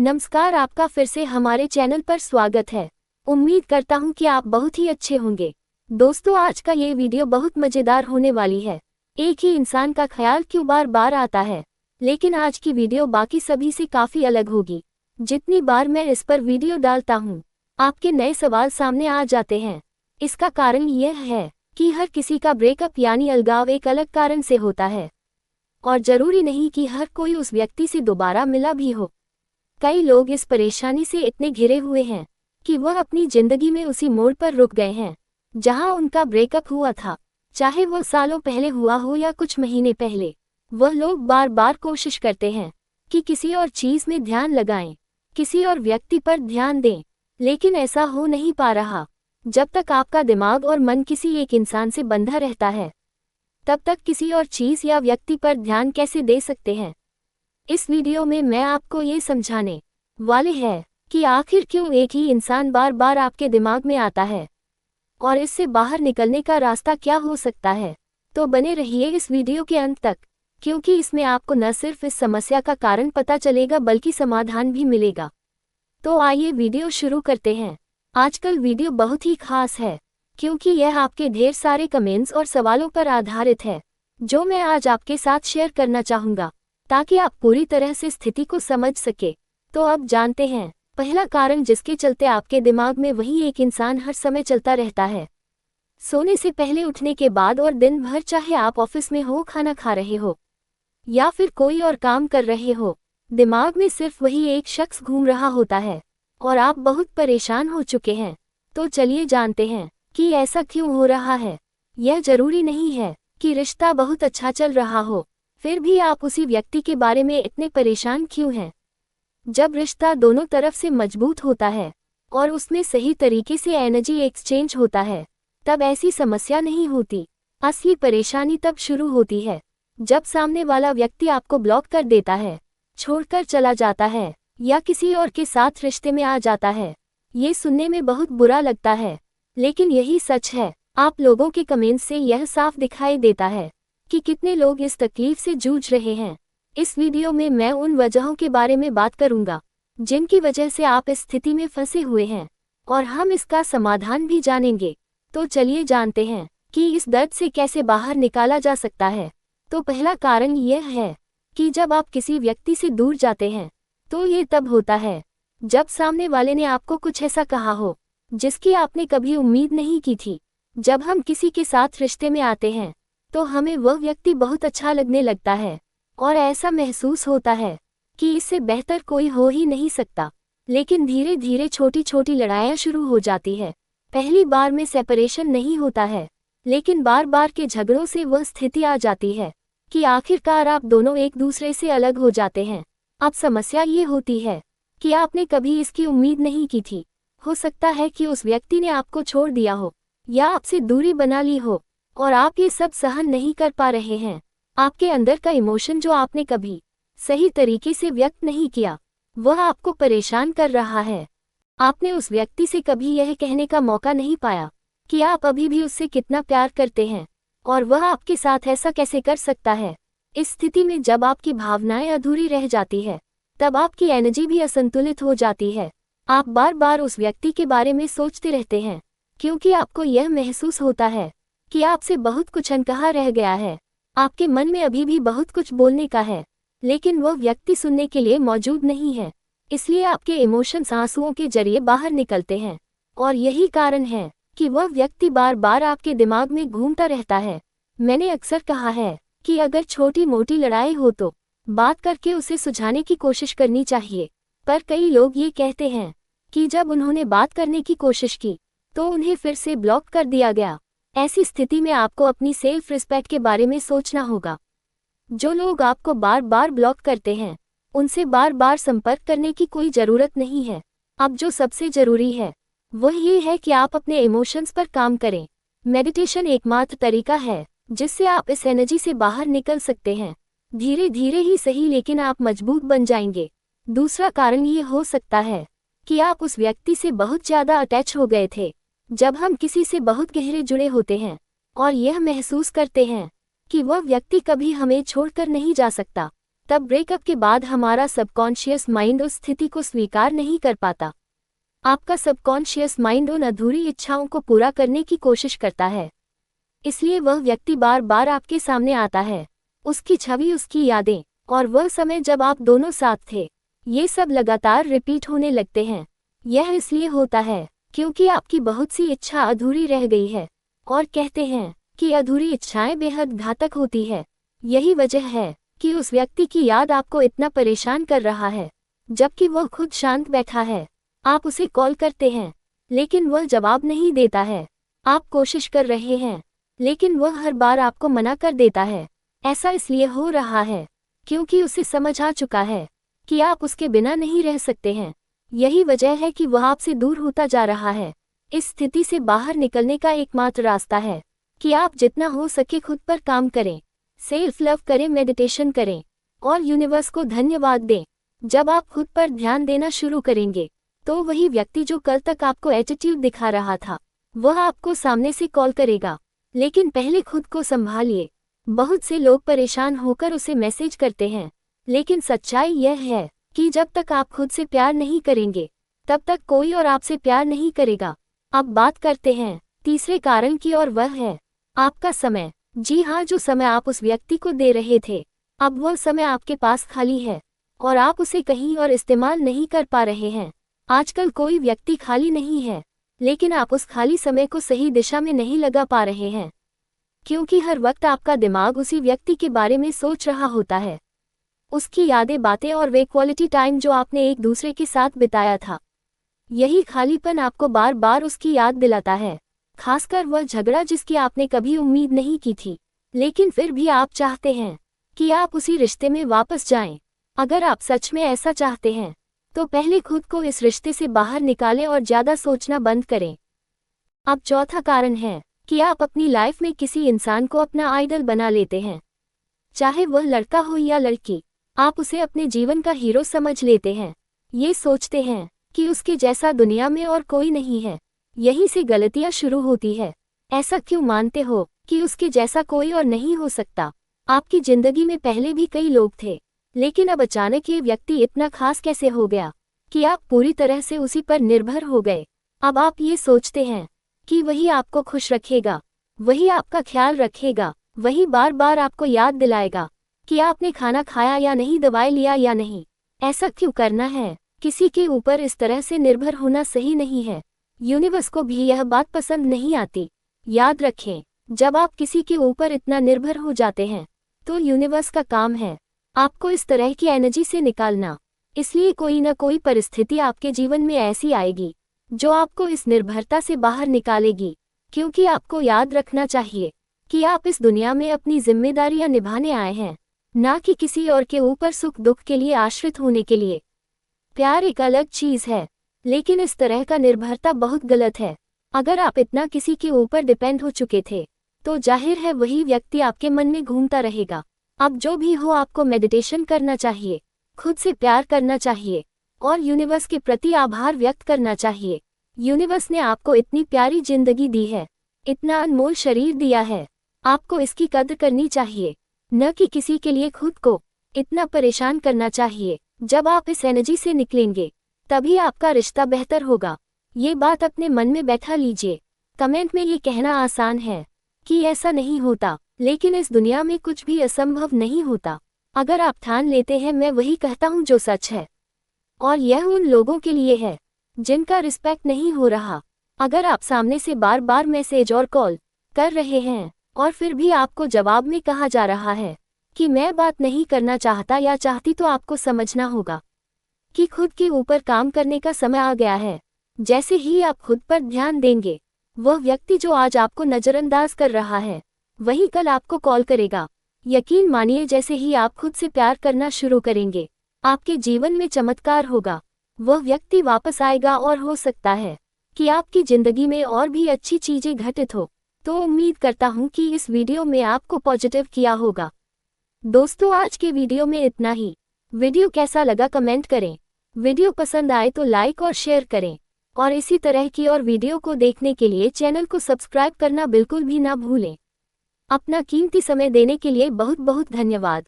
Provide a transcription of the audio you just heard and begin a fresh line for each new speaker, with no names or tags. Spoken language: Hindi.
नमस्कार, आपका फिर से हमारे चैनल पर स्वागत है। उम्मीद करता हूँ कि आप बहुत ही अच्छे होंगे। दोस्तों, आज का ये वीडियो बहुत मज़ेदार होने वाली है। एक ही इंसान का ख्याल क्यों बार बार आता है, लेकिन आज की वीडियो बाकी सभी से काफ़ी अलग होगी। जितनी बार मैं इस पर वीडियो डालता हूँ, आपके नए सवाल सामने आ जाते हैं। इसका कारण यह है कि हर किसी का ब्रेकअप यानी अलगाव एक अलग कारण से होता है, और ज़रूरी नहीं कि हर कोई उस व्यक्ति से दोबारा मिला भी हो। कई लोग इस परेशानी से इतने घिरे हुए हैं कि वह अपनी जिंदगी में उसी मोड़ पर रुक गए हैं जहां उनका ब्रेकअप हुआ था, चाहे वह सालों पहले हुआ हो या कुछ महीने पहले। वह लोग बार बार कोशिश करते हैं कि किसी और चीज़ में ध्यान लगाएं, किसी और व्यक्ति पर ध्यान दें, लेकिन ऐसा हो नहीं पा रहा। जब तक आपका दिमाग और मन किसी एक इंसान से बंधा रहता है, तब तक किसी और चीज़ या व्यक्ति पर ध्यान कैसे दे सकते हैं। इस वीडियो में मैं आपको ये समझाने वाले हैं कि आखिर क्यों एक ही इंसान बार बार आपके दिमाग में आता है और इससे बाहर निकलने का रास्ता क्या हो सकता है। तो बने रहिए इस वीडियो के अंत तक, क्योंकि इसमें आपको न सिर्फ इस समस्या का कारण पता चलेगा बल्कि समाधान भी मिलेगा। तो आइए वीडियो शुरू करते हैं। आजकल वीडियो बहुत ही खास है क्योंकि यह आपके ढेर सारे कमेंट्स और सवालों पर आधारित है, जो मैं आज आपके साथ शेयर करना चाहूँगा ताकि आप पूरी तरह से स्थिति को समझ सके। तो अब जानते हैं पहला कारण जिसके चलते आपके दिमाग में वही एक इंसान हर समय चलता रहता है। सोने से पहले, उठने के बाद और दिन भर, चाहे आप ऑफिस में हो, खाना खा रहे हो या फिर कोई और काम कर रहे हो, दिमाग में सिर्फ वही एक शख्स घूम रहा होता है और आप बहुत परेशान हो चुके हैं। तो चलिए जानते हैं कि ऐसा क्यों हो रहा है। यह जरूरी नहीं है कि रिश्ता बहुत अच्छा चल रहा हो, फिर भी आप उसी व्यक्ति के बारे में इतने परेशान क्यों हैं। जब रिश्ता दोनों तरफ से मजबूत होता है और उसमें सही तरीके से एनर्जी एक्सचेंज होता है, तब ऐसी समस्या नहीं होती। असली परेशानी तब शुरू होती है जब सामने वाला व्यक्ति आपको ब्लॉक कर देता है, छोड़कर चला जाता है या किसी और के साथ रिश्ते में आ जाता है। ये सुनने में बहुत बुरा लगता है, लेकिन यही सच है। आप लोगों के कमेंट्स से यह साफ दिखाई देता है कि कितने लोग इस तकलीफ से जूझ रहे हैं। इस वीडियो में मैं उन वजहों के बारे में बात करूंगा जिनकी वजह से आप इस स्थिति में फंसे हुए हैं, और हम इसका समाधान भी जानेंगे। तो चलिए जानते हैं कि इस दर्द से कैसे बाहर निकाला जा सकता है। तो पहला कारण यह है कि जब आप किसी व्यक्ति से दूर जाते हैं, तो ये तब होता है जब सामने वाले ने आपको कुछ ऐसा कहा हो जिसकी आपने कभी उम्मीद नहीं की थी। जब हम किसी के साथ रिश्ते में आते हैं तो हमें वह व्यक्ति बहुत अच्छा लगने लगता है और ऐसा महसूस होता है कि इससे बेहतर कोई हो ही नहीं सकता। लेकिन धीरे धीरे छोटी छोटी लड़ाइयाँ शुरू हो जाती है। पहली बार में सेपरेशन नहीं होता है, लेकिन बार बार के झगड़ों से वह स्थिति आ जाती है कि आखिरकार आप दोनों एक दूसरे से अलग हो जाते हैं। अब समस्या ये होती है कि आपने कभी इसकी उम्मीद नहीं की थी। हो सकता है कि उस व्यक्ति ने आपको छोड़ दिया हो या आपसे दूरी बना ली हो, और आप ये सब सहन नहीं कर पा रहे हैं। आपके अंदर का इमोशन जो आपने कभी सही तरीके से व्यक्त नहीं किया, वह आपको परेशान कर रहा है। आपने उस व्यक्ति से कभी यह कहने का मौका नहीं पाया कि आप अभी भी उससे कितना प्यार करते हैं, और वह आपके साथ ऐसा कैसे कर सकता है। इस स्थिति में जब आपकी भावनाएं अधूरी रह जाती है, तब आपकी एनर्जी भी असंतुलित हो जाती है। आप बार बार उस व्यक्ति के बारे में सोचते रहते हैं क्योंकि आपको यह महसूस होता है कि आपसे बहुत कुछ अनकहा रह गया है। आपके मन में अभी भी बहुत कुछ बोलने का है, लेकिन वह व्यक्ति सुनने के लिए मौजूद नहीं है। इसलिए आपके इमोशंस आंसुओं के जरिए बाहर निकलते हैं, और यही कारण है कि वह व्यक्ति बार बार आपके दिमाग में घूमता रहता है। मैंने अक्सर कहा है कि अगर छोटी मोटी लड़ाई हो तो बात करके उसे सुलझाने की कोशिश करनी चाहिए, पर कई लोग ये कहते हैं कि जब उन्होंने बात करने की कोशिश की तो उन्हें फिर से ब्लॉक कर दिया गया। ऐसी स्थिति में आपको अपनी सेल्फ रिस्पेक्ट के बारे में सोचना होगा। जो लोग आपको बार बार ब्लॉक करते हैं, उनसे बार बार संपर्क करने की कोई ज़रूरत नहीं है। अब जो सबसे ज़रूरी है वह ये है कि आप अपने इमोशंस पर काम करें। मेडिटेशन एकमात्र तरीका है जिससे आप इस एनर्जी से बाहर निकल सकते हैं। धीरे धीरे ही सही, लेकिन आप मजबूत बन जाएंगे। दूसरा कारण ये हो सकता है कि आप उस व्यक्ति से बहुत ज़्यादा अटैच हो गए थे। जब हम किसी से बहुत गहरे जुड़े होते हैं और यह महसूस करते हैं कि वह व्यक्ति कभी हमें छोड़कर नहीं जा सकता, तब ब्रेकअप के बाद हमारा सबकॉन्शियस माइंड उस स्थिति को स्वीकार नहीं कर पाता। आपका सबकॉन्शियस माइंड उन अधूरी इच्छाओं को पूरा करने की कोशिश करता है, इसलिए वह व्यक्ति बार बार आपके सामने आता है। उसकी छवि, उसकी यादें और वह समय जब आप दोनों साथ थे, ये सब लगातार रिपीट होने लगते हैं। यह इसलिए होता है क्योंकि आपकी बहुत सी इच्छा अधूरी रह गई है, और कहते हैं कि अधूरी इच्छाएं बेहद घातक होती है। यही वजह है कि उस व्यक्ति की याद आपको इतना परेशान कर रहा है, जबकि वह खुद शांत बैठा है। आप उसे कॉल करते हैं, लेकिन वह जवाब नहीं देता है। आप कोशिश कर रहे हैं, लेकिन वह हर बार आपको मना कर देता है। ऐसा इसलिए हो रहा है क्योंकि उसे समझ आ चुका है कि आप उसके बिना नहीं रह सकते हैं। यही वजह है कि वह आपसे दूर होता जा रहा है। इस स्थिति से बाहर निकलने का एकमात्र रास्ता है कि आप जितना हो सके खुद पर काम करें, सेल्फ लव करें, मेडिटेशन करें और यूनिवर्स को धन्यवाद दें। जब आप खुद पर ध्यान देना शुरू करेंगे, तो वही व्यक्ति जो कल तक आपको एटीट्यूड दिखा रहा था, वह आपको सामने से कॉल करेगा। लेकिन पहले खुद को संभालिए। बहुत से लोग परेशान होकर उसे मैसेज करते हैं, लेकिन सच्चाई यह है कि जब तक आप खुद से प्यार नहीं करेंगे, तब तक कोई और आपसे प्यार नहीं करेगा। अब बात करते हैं तीसरे कारण की, और वह है आपका समय। जी हाँ, जो समय आप उस व्यक्ति को दे रहे थे, अब वह समय आपके पास खाली है और आप उसे कहीं और इस्तेमाल नहीं कर पा रहे हैं। आजकल कोई व्यक्ति खाली नहीं है, लेकिन आप उस खाली समय को सही दिशा में नहीं लगा पा रहे हैं, क्योंकि हर वक्त आपका दिमाग उसी व्यक्ति के बारे में सोच रहा होता है। उसकी यादें, बातें और वे क्वालिटी टाइम जो आपने एक दूसरे के साथ बिताया था। यही खालीपन आपको बार बार उसकी याद दिलाता है, खासकर वह झगड़ा जिसकी आपने कभी उम्मीद नहीं की थी, लेकिन फिर भी आप चाहते हैं कि आप उसी रिश्ते में वापस जाएं। अगर आप सच में ऐसा चाहते हैं, तो पहले खुद को इस रिश्ते से बाहर निकालें और ज़्यादा सोचना बंद करें। अब चौथा कारण है कि आप अपनी लाइफ में किसी इंसान को अपना आइडल बना लेते हैं। चाहे वह लड़का हो या लड़की, आप उसे अपने जीवन का हीरो समझ लेते हैं। ये सोचते हैं कि उसके जैसा दुनिया में और कोई नहीं है। यहीं से गलतियां शुरू होती है। ऐसा क्यों मानते हो कि उसके जैसा कोई और नहीं हो सकता? आपकी जिंदगी में पहले भी कई लोग थे, लेकिन अब अचानक ये व्यक्ति इतना खास कैसे हो गया कि आप पूरी तरह से उसी पर निर्भर हो गए। अब आप ये सोचते हैं कि वही आपको खुश रखेगा, वही आपका ख्याल रखेगा, वही बार बार आपको याद दिलाएगा कि आपने खाना खाया या नहीं, दवाई लिया या नहीं। ऐसा क्यों करना है? किसी के ऊपर इस तरह से निर्भर होना सही नहीं है। यूनिवर्स को भी यह बात पसंद नहीं आती। याद रखें, जब आप किसी के ऊपर इतना निर्भर हो जाते हैं, तो यूनिवर्स का काम है आपको इस तरह की एनर्जी से निकालना। इसलिए कोई न कोई परिस्थिति आपके जीवन में ऐसी आएगी जो आपको इस निर्भरता से बाहर निकालेगी, क्योंकि आपको याद रखना चाहिए कि आप इस दुनिया में अपनी जिम्मेदारियां निभाने आए हैं, ना कि किसी और के ऊपर सुख दुख के लिए आश्रित होने के लिए। प्यार एक अलग चीज है, लेकिन इस तरह का निर्भरता बहुत गलत है। अगर आप इतना किसी के ऊपर डिपेंड हो चुके थे, तो जाहिर है वही व्यक्ति आपके मन में घूमता रहेगा। अब जो भी हो, आपको मेडिटेशन करना चाहिए, खुद से प्यार करना चाहिए और यूनिवर्स के प्रति आभार व्यक्त करना चाहिए। यूनिवर्स ने आपको इतनी प्यारी जिंदगी दी है, इतना अनमोल शरीर दिया है, आपको इसकी कद्र करनी चाहिए, न कि किसी के लिए खुद को इतना परेशान करना चाहिए। जब आप इस एनर्जी से निकलेंगे, तभी आपका रिश्ता बेहतर होगा। ये बात अपने मन में बैठा लीजिए। कमेंट में ये कहना आसान है कि ऐसा नहीं होता, लेकिन इस दुनिया में कुछ भी असंभव नहीं होता। अगर आप ठान लेते हैं मैं वही कहता हूँ जो सच है, और यह उन लोगों के लिए है जिनका रिस्पेक्ट नहीं हो रहा। अगर आप सामने से बार बार मैसेज और कॉल कर रहे हैं और फिर भी आपको जवाब में कहा जा रहा है कि मैं बात नहीं करना चाहता या चाहती, तो आपको समझना होगा कि खुद के ऊपर काम करने का समय आ गया है। जैसे ही आप खुद पर ध्यान देंगे, वह व्यक्ति जो आज आपको नज़रअंदाज कर रहा है, वही कल आपको कॉल करेगा। यकीन मानिए, जैसे ही आप खुद से प्यार करना शुरू करेंगे, आपके जीवन में चमत्कार होगा। वह व्यक्ति वापस आएगा और हो सकता है कि आपकी जिंदगी में और भी अच्छी चीजें घटित हो। तो उम्मीद करता हूँ कि इस वीडियो में आपको पॉजिटिव किया होगा। दोस्तों, आज के वीडियो में इतना ही। वीडियो कैसा लगा कमेंट करें। वीडियो पसंद आए तो लाइक और शेयर करें, और इसी तरह की और वीडियो को देखने के लिए चैनल को सब्सक्राइब करना बिल्कुल भी ना भूलें। अपना कीमती समय देने के लिए बहुत बहुत धन्यवाद।